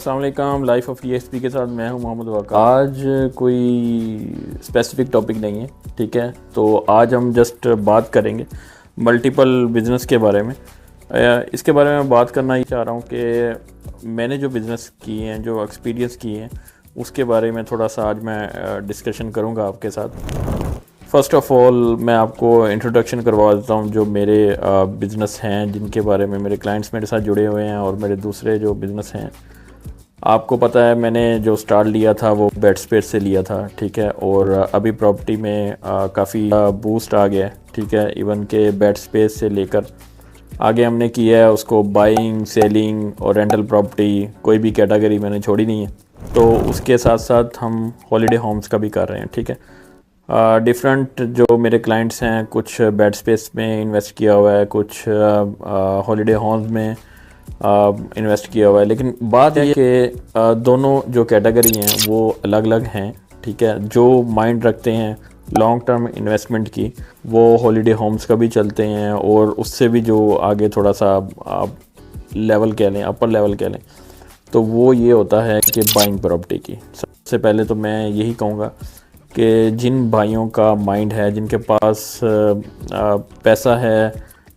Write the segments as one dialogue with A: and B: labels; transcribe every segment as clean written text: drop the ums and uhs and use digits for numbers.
A: अस्सलाम वालेकुम। Life of TSP के साथ मैं हूं मोहम्मद वक़ार। आज कोई स्पेसिफिक टॉपिक नहीं है, ठीक है। तो आज हम जस्ट बात करेंगे मल्टीपल बिज़नेस के बारे में। इसके बारे में बात करना ही चाह रहा हूं कि मैंने जो बिज़नेस किए हैं, जो एक्सपीरियंस किए हैं, उसके बारे में थोड़ा सा आज मैं डिस्कशन करूँगा आपके साथ। फ़र्स्ट ऑफ़ ऑल मैं आपको इंट्रोडक्शन करवा देता हूँ जो मेरे बिज़नेस हैं, जिनके बारे में मेरे क्लाइंट्स मेरे साथ जुड़े हुए हैं और मेरे दूसरे जो बिज़नेस हैं। आपको पता है मैंने जो स्टार्ट लिया था वो बेड स्पेस से लिया था, ठीक है। और अभी प्रॉपर्टी में काफ़ी बूस्ट आ गया है, ठीक है। इवन के बेड स्पेस से लेकर आगे हमने किया है उसको बाइंग, सेलिंग और रेंटल प्रॉपर्टी, कोई भी कैटेगरी मैंने छोड़ी नहीं है। तो उसके साथ साथ हम हॉलीडे होम्स का भी कर रहे हैं, ठीक है। डिफरेंट जो मेरे क्लाइंट्स हैं, कुछ बेड स्पेस में इन्वेस्ट किया हुआ है, कुछ हॉलीडे होम्स में इन्वेस्ट किया हुआ है। लेकिन बात है कि दोनों जो कैटेगरी हैं वो अलग अलग हैं, ठीक है। जो माइंड रखते हैं लॉन्ग टर्म इन्वेस्टमेंट की, वो हॉलीडे होम्स का भी चलते हैं, और उससे भी जो आगे थोड़ा सा आप लेवल कह लें, अपर लेवल कह लें, तो वो ये होता है कि बाइंग प्रॉपर्टी की। सबसे पहले तो मैं यही कहूँगा कि जिन भाइयों का माइंड है, जिनके पास पैसा है,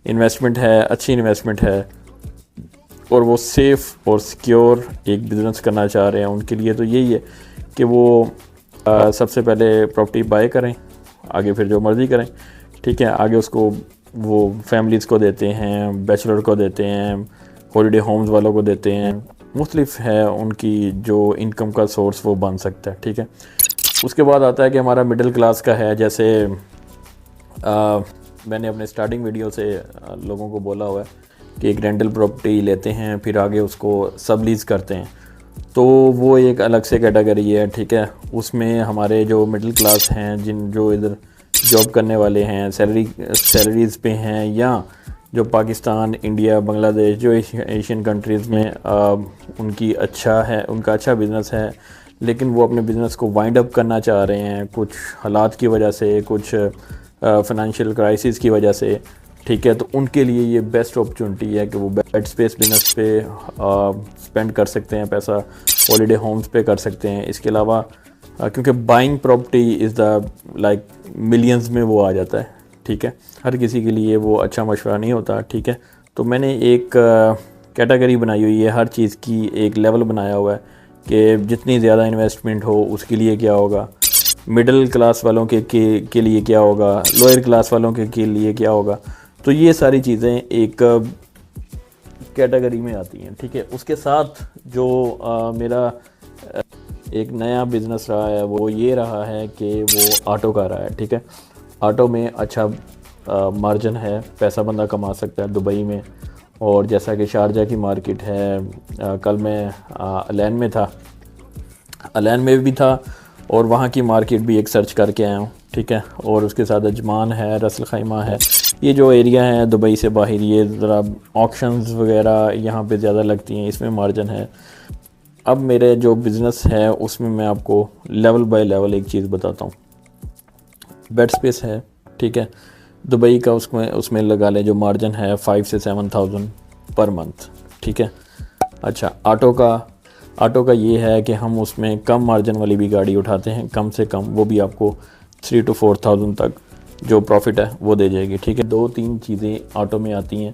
A: इन्वेस्टमेंट है, अच्छी इन्वेस्टमेंट है, और वो सेफ़ और सिक्योर एक बिज़नेस करना चाह रहे हैं, उनके लिए तो यही है कि वो सबसे पहले प्रॉपर्टी बाय करें, आगे फिर जो मर्ज़ी करें, ठीक है। आगे उसको वो फैमिलीज़ को देते हैं, बैचलर को देते हैं, हॉलीडे होम्स वालों को देते हैं। मुख्तलिफ है उनकी जो इनकम का सोर्स वो बन सकता है, ठीक है। उसके बाद आता है कि हमारा मिडिल क्लास का है। जैसे मैंने अपने स्टार्टिंग वीडियो से लोगों को बोला हुआ है कि एक रेंटल प्रॉपर्टी लेते हैं, फिर आगे उसको सब लीज़ करते हैं, तो वो एक अलग से कैटेगरी है, ठीक है। उसमें हमारे जो मिडिल क्लास हैं, जो इधर जॉब करने वाले हैं, सैलरीज़ पे हैं, या जो पाकिस्तान, इंडिया, बांग्लादेश, जो एशियन कंट्रीज़ में उनका अच्छा बिज़नेस है, लेकिन वो अपने बिज़नेस को वाइंड अप करना चाह रहे हैं कुछ हालात की वजह से, कुछ फाइनेंशियल क्राइसिस की वजह से, ठीक है। तो उनके लिए ये बेस्ट अपॉर्चुनिटी है कि वो बेड स्पेस बिज़नेस पे स्पेंड कर सकते हैं पैसा, हॉलीडे होम्स पे कर सकते हैं। इसके अलावा क्योंकि buying property is the like millions में वो आ जाता है, ठीक है। हर किसी के लिए वो अच्छा मशवरा नहीं होता, ठीक है। तो मैंने एक कैटेगरी बनाई हुई है, हर चीज़ की एक लेवल बनाया हुआ है कि जितनी ज़्यादा इन्वेस्टमेंट हो उसके लिए क्या होगा, मिडिल क्लास वालों के लिए क्या होगा, लोअर क्लास वालों के लिए क्या होगा। तो ये सारी चीज़ें एक कैटेगरी में आती हैं, ठीक है। उसके साथ जो मेरा एक नया बिज़नेस रहा है वो ये रहा है कि वो ऑटो का रहा है, ठीक है। ऑटो में अच्छा मार्जिन है, पैसा बंदा कमा सकता है दुबई में। और जैसा कि शारजा की मार्केट है, कल मैं अलैन में था, अलैन में भी था, और वहाँ की मार्केट भी एक सर्च करके आया हूँ, ठीक है। और उसके साथ अजमान है, रसल खैमा है, ये जो एरिया है दुबई से बाहर, ये ज़रा ऑक्शंस वगैरह यहाँ पे ज़्यादा लगती हैं, इसमें मार्जिन है। अब मेरे जो बिज़नेस है उसमें मैं आपको लेवल बाय लेवल एक चीज़ बताता हूँ। बेड स्पेस है, ठीक है, दुबई का, उसमें लगा लें जो मार्जिन है 5 से 7,000 पर मंथ, ठीक है। अच्छा, ऑटो का ये है कि हम उसमें कम मार्जिन वाली भी गाड़ी उठाते हैं, कम से कम, वो भी आपको 3 to 4,000 तक जो प्रॉफिट है वो दे जाएगी, ठीक है। 2-3 चीज़ें ऑटो में आती हैं।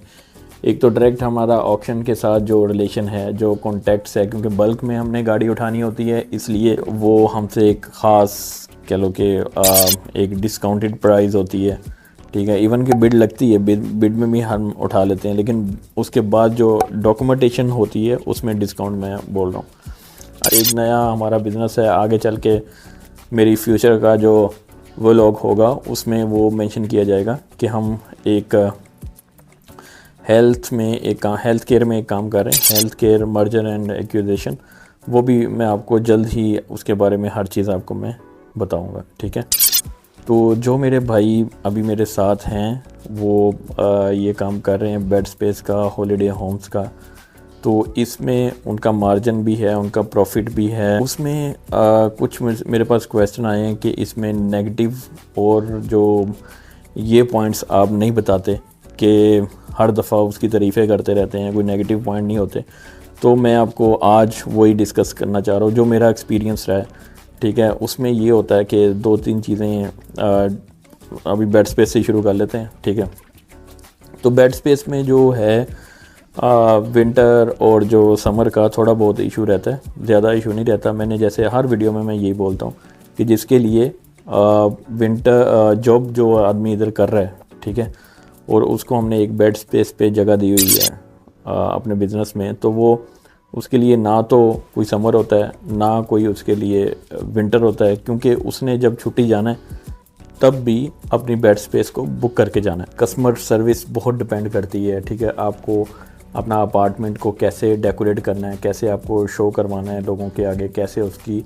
A: एक तो डायरेक्ट हमारा ऑक्शन के साथ जो रिलेशन है, जो कॉन्टैक्ट्स है, क्योंकि बल्क में हमने गाड़ी उठानी होती है, इसलिए वो हमसे एक ख़ास कह लो कि एक डिस्काउंटेड प्राइस होती है, ठीक है। इवन की बिड लगती है, बिड में भी हम उठा लेते हैं, लेकिन उसके बाद जो डॉक्यूमेंटेशन होती है उसमें डिस्काउंट मैं बोल रहा हूँ। एक नया हमारा बिज़नेस है, आगे चल के मेरी फ्यूचर का जो व्लॉग होगा उसमें वो मेंशन किया जाएगा कि हम एक हेल्थ केयर में एक काम कर रहे हैं, health care merger and acquisition. वो भी मैं आपको जल्द ही उसके बारे में हर चीज़ आपको मैं बताऊँगा, ठीक है। तो जो मेरे भाई अभी मेरे साथ हैं वो ये काम कर रहे हैं बेड स्पेस का, हॉलीडे होम्स का, तो इसमें उनका मार्जिन भी है, उनका प्रॉफिट भी है। उसमें कुछ मेरे पास क्वेश्चन आए हैं कि इसमें नेगेटिव और जो ये पॉइंट्स आप नहीं बताते, कि हर दफ़ा उसकी तारीफ़ें करते रहते हैं, कोई नेगेटिव पॉइंट नहीं होते। तो मैं आपको आज वही डिस्कस करना चाह रहा हूँ जो मेरा एक्सपीरियंस रहा है, ठीक है। उसमें ये होता है कि 2-3 चीज़ें, अभी बेड स्पेस से शुरू कर लेते हैं, ठीक है। तो बेड स्पेस में जो है विंटर और जो समर का थोड़ा बहुत इशू रहता है, ज़्यादा इशू नहीं रहता। मैंने जैसे हर वीडियो में मैं यही बोलता हूँ कि जिसके लिए विंटर जॉब जो आदमी इधर कर रहा है, ठीक है, और उसको हमने एक बेड स्पेस पे जगह दी हुई है अपने बिज़नेस में, तो वो उसके लिए ना तो कोई समर होता है ना कोई उसके लिए विंटर होता है, क्योंकि उसने जब छुट्टी जाना है तब भी अपनी बेड स्पेस को बुक करके जाना है। कस्टमर सर्विस बहुत डिपेंड करती है, ठीक है। आपको अपना अपार्टमेंट को कैसे डेकोरेट करना है, कैसे आपको शो करवाना है लोगों के आगे, कैसे उसकी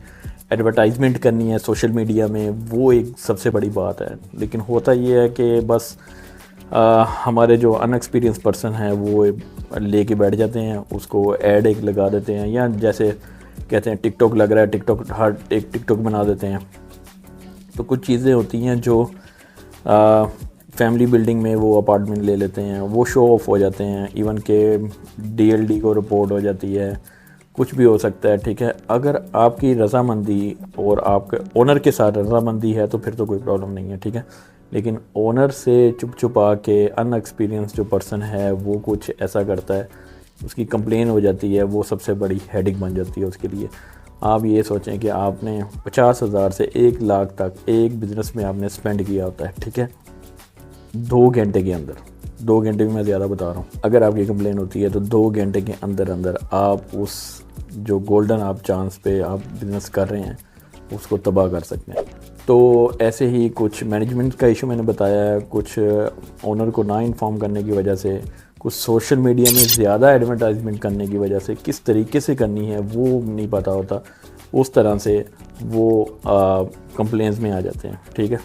A: एडवर्टाइजमेंट करनी है सोशल मीडिया में, वो एक सबसे बड़ी बात है। लेकिन होता ये है कि बस हमारे जो अनएक्सपीरियंस पर्सन हैं वो लेके बैठ जाते हैं, उसको ऐड एक लगा देते हैं, या जैसे कहते हैं टिकटॉक लग रहा है, टिकटॉक हर एक टिकटॉक बना देते हैं। तो कुछ चीज़ें होती हैं जो फैमिली बिल्डिंग में वो अपार्टमेंट ले लेते हैं, वो शो ऑफ हो जाते हैं, इवन के डीएलडी को रिपोर्ट हो जाती है, कुछ भी हो सकता है, ठीक है। अगर आपकी रज़ामंदी और आपके ओनर के साथ रज़ामंदी है तो फिर तो कोई प्रॉब्लम नहीं है, ठीक है। लेकिन ओनर से चुप छुपा के अनएक्सपीरियंस जो पर्सन है वो कुछ ऐसा करता है, उसकी कंप्लेन हो जाती है, वो सबसे बड़ी हेडेक बन जाती है उसके लिए। आप ये सोचें कि आपने 50,000 से 1 लाख तक एक बिज़नेस में आपने स्पेंड किया होता है, ठीक है, 2 घंटे के अंदर। 2 घंटे भी मैं ज़्यादा बता रहा हूँ। अगर आपकी कंप्लेन होती है तो 2 घंटे के अंदर अंदर आप उस जो गोल्डन आप चांस पे आप बिज़नेस कर रहे हैं उसको तबाह कर सकते हैं। तो ऐसे ही कुछ मैनेजमेंट का इशू मैंने बताया है, कुछ ओनर को ना इन्फॉर्म करने की वजह से, कुछ सोशल मीडिया में ज़्यादा एडवर्टाइजमेंट करने की वजह से, किस तरीके से करनी है वो नहीं पता होता, उस तरह से वो कंप्लेंट्स में आ जाते हैं, ठीक है।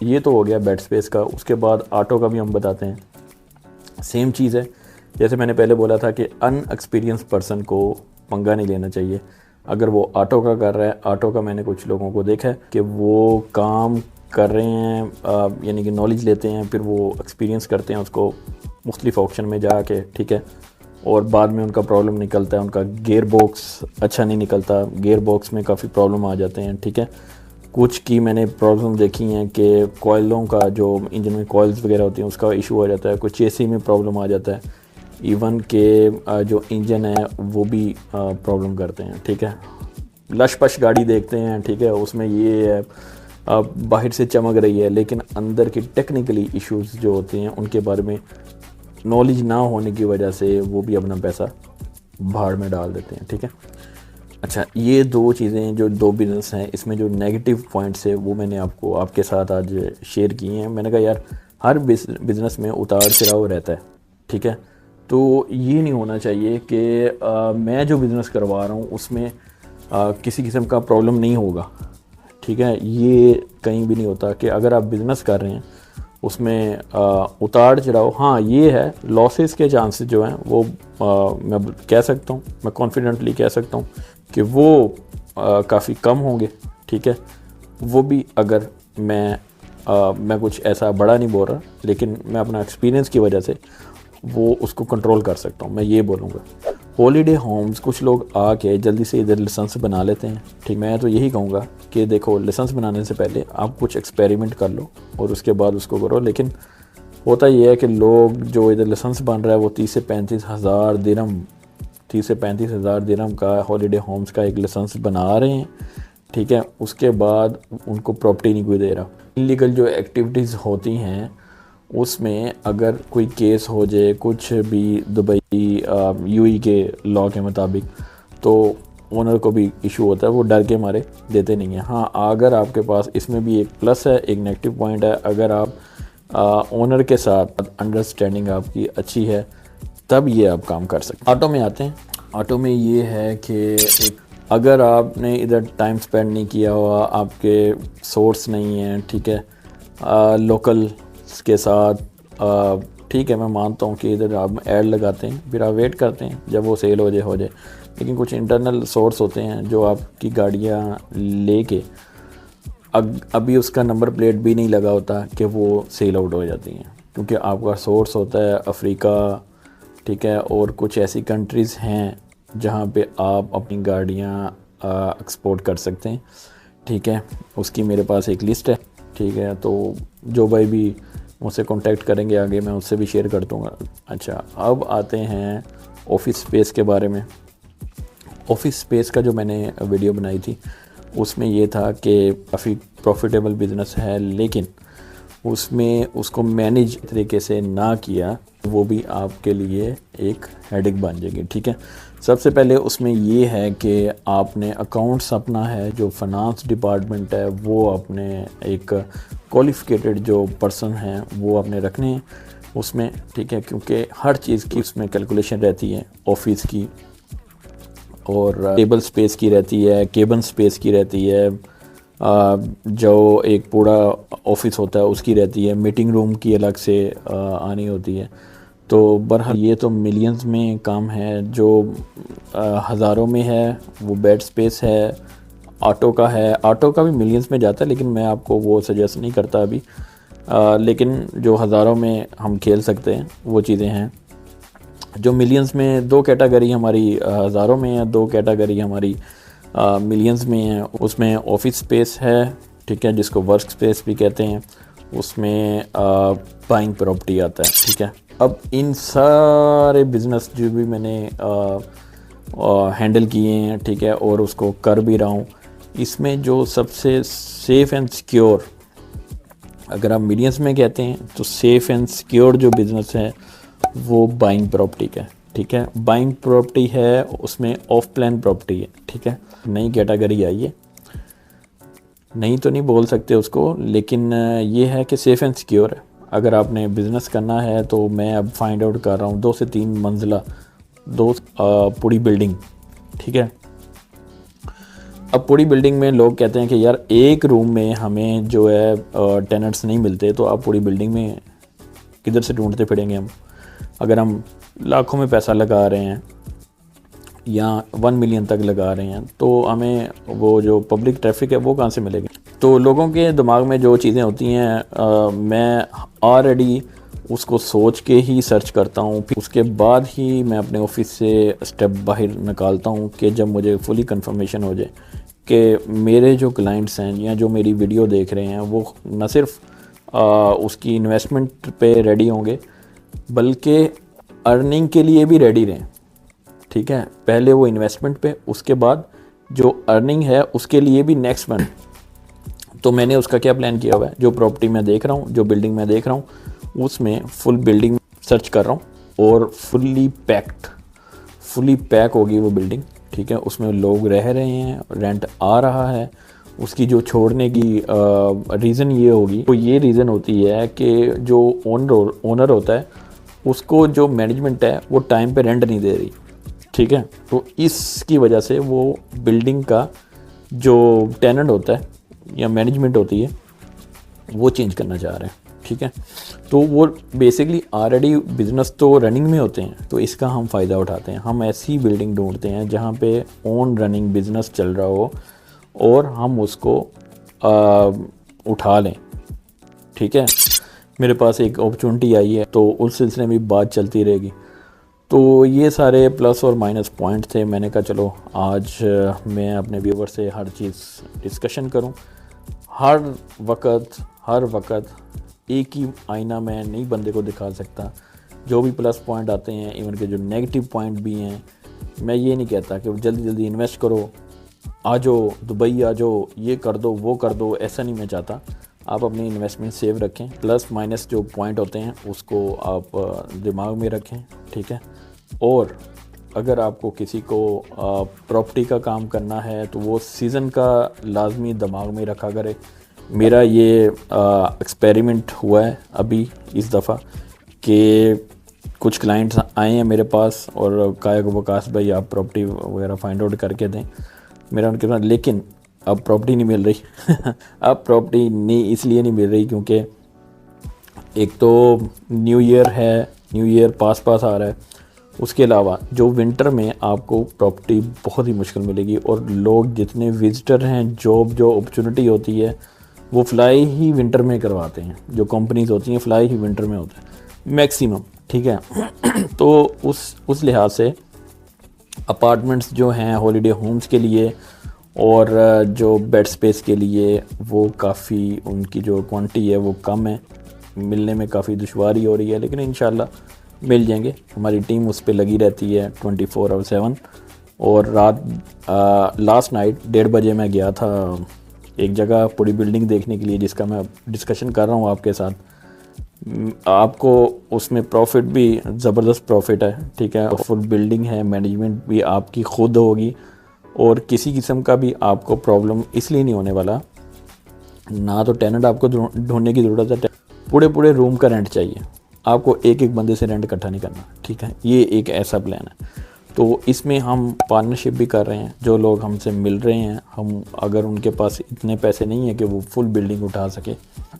A: ये तो हो गया बेड स्पेस का। उसके बाद ऑटो का भी हम बताते हैं। सेम चीज़ है, जैसे मैंने पहले बोला था कि अनएक्सपीरियंस पर्सन को पंगा नहीं लेना चाहिए। अगर वो ऑटो का कर रहा है, ऑटो का मैंने कुछ लोगों को देखा है कि वो काम कर रहे हैं, यानी कि नॉलेज लेते हैं, फिर वो एक्सपीरियंस करते हैं उसको मुख्तलिफ ऑप्शन में जाके, ठीक है, और बाद में उनका प्रॉब्लम निकलता है, उनका गियर बॉक्स अच्छा नहीं निकलता, गियर बॉक्स में काफ़ी प्रॉब्लम आ जाते हैं, ठीक है। कुछ की मैंने प्रॉब्लम देखी हैं कि कोयलों का जो इंजन में कॉइल्स वगैरह होती हैं उसका इशू हो जाता है, कुछ चेसी में प्रॉब्लम आ जाता है, इवन के जो इंजन है वो भी प्रॉब्लम करते हैं, ठीक है। लश पश गाड़ी देखते हैं, ठीक है, उसमें ये है बाहर से चमक रही है लेकिन अंदर की टेक्निकली इश्यूज जो होते हैं उनके बारे में नॉलेज ना होने की वजह से वो भी अपना पैसा भाड़ में डाल देते हैं, ठीक है। अच्छा, ये 2 चीज़ें जो 2 बिज़नेस हैं, इसमें जो नेगेटिव पॉइंट्स है वो मैंने आपको आपके साथ आज शेयर किए हैं। मैंने कहा यार हर बिज़नेस में उतार चढ़ाव रहता है, ठीक है। तो ये नहीं होना चाहिए कि मैं जो बिज़नेस करवा रहा हूँ उसमें किसी किस्म का प्रॉब्लम नहीं होगा, ठीक है। ये कहीं भी नहीं होता कि अगर आप बिज़नेस कर रहे हैं उसमें उतार चढ़ाव, हाँ ये है, लॉसेस के चांसेस जो हैं वो मैं कह सकता हूँ, मैं कॉन्फिडेंटली कह सकता हूँ कि वो काफ़ी कम होंगे, ठीक है। वो भी अगर मैं कुछ ऐसा बड़ा नहीं बोल रहा, लेकिन मैं अपना एक्सपीरियंस की वजह से वो उसको कंट्रोल कर सकता हूँ, मैं ये बोलूँगा। हॉलीडे होम्स कुछ लोग आके जल्दी से इधर लाइसेंस बना लेते हैं, ठीक। मैं तो यही कहूँगा कि देखो लाइसेंस बनाने से पहले आप कुछ एक्सपेरिमेंट कर लो और उसके बाद उसको करो। लेकिन होता ये है कि लोग जो इधर लाइसेंस बन रहा है वो 30 से 35 हज़ार दिरहम का हॉलीडे होम्स का एक लाइसेंस बना रहे हैं, ठीक है। उसके बाद उनको प्रॉपर्टी नहीं कोई दे रहा। इलीगल जो एक्टिविटीज़ होती हैं उसमें अगर कोई केस हो जाए कुछ भी दुबई यूएई के लॉ के मुताबिक, तो ओनर को भी इशू होता है, वो डर के मारे देते नहीं हैं। हाँ, अगर आपके पास इसमें भी एक प्लस है, एक नेगेटिव पॉइंट है, अगर आप ओनर के साथ अंडरस्टैंडिंग आपकी अच्छी है तब ये आप काम कर सकते हैं। ऑटो में आते हैं। ऑटो में ये है कि अगर आपने इधर टाइम स्पेंड नहीं किया हुआ, आपके सोर्स नहीं है, ठीक है, लोकल के साथ, ठीक है, मैं मानता हूँ कि इधर आप ऐड लगाते हैं, फिर आप वेट करते हैं जब वो सेल हो जाए। लेकिन कुछ इंटरनल सोर्स होते हैं जो आपकी गाड़ियाँ लेके अभी उसका नंबर प्लेट भी नहीं लगा होता कि वो सेल आउट हो जाती हैं, क्योंकि आपका सोर्स होता है अफ्रीका, ठीक है, और कुछ ऐसी कंट्रीज़ हैं जहाँ पे आप अपनी गाड़ियाँ एक्सपोर्ट कर सकते हैं, ठीक है। उसकी मेरे पास एक लिस्ट है, ठीक है। तो जो भाई भी मुझसे कांटेक्ट करेंगे आगे, मैं उससे भी शेयर कर दूँगा। अच्छा, अब आते हैं ऑफिस स्पेस के बारे में। ऑफिस स्पेस का जो मैंने वीडियो बनाई थी उसमें ये था कि काफ़ी प्रॉफिटेबल बिज़नेस है, लेकिन उसमें उसको मैनेज तरीके से ना किया, वो भी आपके लिए एक हेडेक बन जाएगी, ठीक है। सबसे पहले उसमें ये है कि आपने अकाउंट्स अपना है, जो फाइनेंस डिपार्टमेंट है वो अपने एक क्वालिफिकेटेड जो पर्सन हैं वो अपने रखने हैं उसमें, ठीक है। क्योंकि हर चीज़ की उसमें कैलकुलेशन रहती है, ऑफिस की और टेबल स्पेस की रहती है, केबिन स्पेस की रहती है, जो एक पूरा ऑफिस होता है उसकी रहती है, मीटिंग रूम की अलग से आनी होती है। तो बहरहाल ये तो मिलियंस में काम है, जो हज़ारों में है वो बेड स्पेस है। ऑटो का है, ऑटो का भी मिलियंस में जाता है, लेकिन मैं आपको वो सजेस्ट नहीं करता अभी। लेकिन जो हज़ारों में हम खेल सकते हैं वो चीज़ें हैं। जो मिलियंस में, दो कैटेगरी हमारी हज़ारों में है, दो कैटेगरी हमारी मिलियंस में है। उसमें ऑफिस स्पेस है, ठीक है, जिसको वर्क स्पेस भी कहते हैं। उसमें बाइंग प्रॉपर्टी आता है, ठीक है। अब इन सारे बिज़नेस जो भी मैंने हैंडल किए हैं, ठीक है, और उसको कर भी रहा हूँ, इसमें जो सबसे सेफ़ एंड सिक्योर, अगर आप मिलियंस में कहते हैं तो सेफ़ एंड सिक्योर जो बिज़नेस है वो बाइंग प्रॉपर्टी का है, ठीक है। बाइंग प्रॉपर्टी है, उसमें ऑफ प्लान प्रॉपर्टी है, ठीक है। नई कैटेगरी आई है, नहीं तो नहीं बोल सकते उसको, लेकिन ये है कि सेफ़ एंड सिक्योर है। अगर आपने बिज़नेस करना है तो मैं अब फाइंड आउट कर रहा हूँ 2 से 3 मंजिला, पूरी बिल्डिंग, ठीक है। अब पूरी बिल्डिंग में लोग कहते हैं कि यार एक रूम में हमें जो है टेनेंट्स नहीं मिलते, तो आप पूरी बिल्डिंग में किधर से ढूंढते फिरेंगे हम। अगर हम लाखों में पैसा लगा रहे हैं या 1 मिलियन तक लगा रहे हैं, तो हमें वो जो पब्लिक ट्रैफिक है वो कहाँ से मिलेगी। तो लोगों के दिमाग में जो चीज़ें होती हैं, मैं ऑलरेडी उसको सोच के ही सर्च करता हूँ, फिर उसके बाद ही मैं अपने ऑफिस से स्टेप बाहर निकालता हूँ कि जब मुझे फुली कंफर्मेशन हो जाए कि मेरे जो क्लाइंट्स हैं या जो मेरी वीडियो देख रहे हैं वो न सिर्फ उसकी इन्वेस्टमेंट पे रेडी होंगे, बल्कि अर्निंग के लिए भी रेडी रहें, ठीक है। पहले वो इन्वेस्टमेंट पे, उसके बाद जो अर्निंग है उसके लिए भी नेक्स्ट मंथ। तो मैंने उसका क्या प्लान किया हुआ है, जो प्रॉपर्टी मैं देख रहा हूँ, जो बिल्डिंग मैं देख रहा हूँ, उसमें फुल बिल्डिंग सर्च कर रहा हूँ और फुली पैक होगी वो बिल्डिंग, ठीक है। उसमें लोग रह रहे हैं, रेंट आ रहा है। उसकी जो छोड़ने की रीज़न ये होगी, तो ये रीज़न होती है कि जो ओनर होता है उसको जो मैनेजमेंट है वो टाइम पे रेंट नहीं दे रही, ठीक है। तो इसकी वजह से वो बिल्डिंग का जो टेनेंट होता है या मैनेजमेंट होती है वो चेंज करना चाह रहे हैं, ठीक है। तो वो बेसिकली ऑलरेडी बिज़नेस तो रनिंग में होते हैं, तो इसका हम फ़ायदा उठाते हैं। हम ऐसी बिल्डिंग ढूंढते हैं जहाँ पे ऑन रनिंग बिज़नेस चल रहा हो और हम उसको उठा लें, ठीक है। मेरे पास एक अपॉर्चुनिटी आई है, तो उस सिलसिले में बात चलती रहेगी। तो ये सारे प्लस और माइनस पॉइंट थे। मैंने कहा चलो आज मैं अपने व्यूवर से हर चीज़ डिस्कशन करूं। हर वक्त एक ही आईना मैं नहीं बंदे को दिखा सकता। जो भी प्लस पॉइंट आते हैं, इवन के जो नेगेटिव पॉइंट भी हैं, मैं ये नहीं कहता कि जल्दी जल्दी इन्वेस्ट करो, आ जाओ दुबई आ जाओ, ये कर दो वो कर दो, ऐसा नहीं मैं चाहता। आप अपनी इन्वेस्टमेंट सेव रखें, प्लस माइनस जो पॉइंट होते हैं उसको आप दिमाग में रखें, ठीक है। और अगर आपको किसी को प्रॉपर्टी का काम करना है तो वो सीज़न का लाजमी दिमाग में रखा करे। मेरा ये एक्सपेरिमेंट हुआ है अभी इस दफ़ा कि कुछ क्लाइंट्स आए हैं मेरे पास और कहा कि वकास भाई आप प्रॉपर्टी वगैरह फाइंड आउट करके दें। मेरा उनके पास, लेकिन अब प्रॉपर्टी नहीं मिल रही अब प्रॉपर्टी नहीं इसलिए नहीं मिल रही क्योंकि एक तो न्यू ईयर है, न्यू ईयर पास आ रहा है। उसके अलावा जो विंटर में आपको प्रॉपर्टी बहुत ही मुश्किल मिलेगी, और लोग जितने विजिटर हैं, जो अपॉर्चुनिटी होती है वो फ्लाई ही विंटर में करवाते हैं। जो कंपनीज होती हैं फ्लाई ही विंटर में होता है मैक्सिमम, ठीक है। तो उस लिहाज से अपार्टमेंट्स जो हैं हॉलीडे होम्स के लिए और जो बेड स्पेस के लिए वो काफ़ी उनकी जो क्वांटिटी है वो कम है, मिलने में काफ़ी दुश्वारी हो रही है, लेकिन इंशाल्लाह मिल जाएंगे। हमारी टीम उस पर लगी रहती है 24/7। और रात लास्ट नाइट 1:30 बजे मैं गया था एक जगह पूरी बिल्डिंग देखने के लिए, जिसका मैं डिस्कशन कर रहा हूँ आपके साथ। आपको उसमें प्रॉफिट भी ज़बरदस्त प्रॉफिट है, ठीक है। फुल बिल्डिंग है, मैनेजमेंट भी आपकी खुद होगी और किसी किस्म का भी आपको प्रॉब्लम इसलिए नहीं होने वाला, ना तो टेनेंट आपको ढूंढने की ज़रूरत है, पूरे रूम का रेंट चाहिए आपको, एक एक बंदे से रेंट इकट्ठा नहीं करना, ठीक है। ये एक ऐसा प्लान है। तो इसमें हम पार्टनरशिप भी कर रहे हैं। जो लोग हमसे मिल रहे हैं, हम अगर उनके पास इतने पैसे नहीं है कि वो फुल बिल्डिंग उठा सके,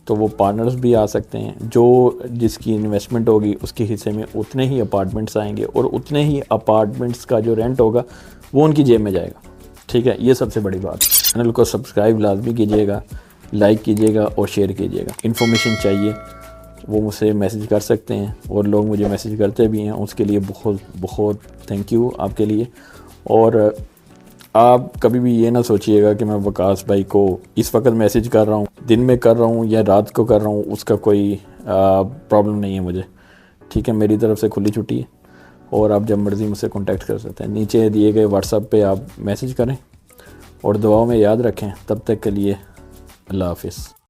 A: तो वो पार्टनर्स भी आ सकते हैं। जो जिसकी इन्वेस्टमेंट होगी उसके हिस्से में उतने ही अपार्टमेंट्स आएंगे और उतने ही अपार्टमेंट्स का जो रेंट होगा वो उनकी जेब में जाएगा, ठीक है। ये सबसे बड़ी बात। चैनल को सब्सक्राइब लाजमी कीजिएगा, लाइक कीजिएगा और शेयर कीजिएगा। इन्फॉर्मेशन चाहिए वो मुझसे मैसेज कर सकते हैं और लोग मुझे मैसेज करते भी हैं, उसके लिए बहुत बहुत थैंक यू आपके लिए। और आप कभी भी ये ना सोचिएगा कि मैं वकास भाई को इस वक्त मैसेज कर रहा हूँ, दिन में कर रहा हूँ या रात को कर रहा हूँ, उसका कोई प्रॉब्लम नहीं है मुझे, ठीक है। मेरी तरफ से खुली छुट्टी है और आप जब मर्ज़ी मुझसे कॉन्टैक्ट कर सकते हैं। नीचे दिए गए व्हाट्सएप पे आप मैसेज करें और दुआओं में याद रखें। तब तक के लिए अल्लाह हाफिज़।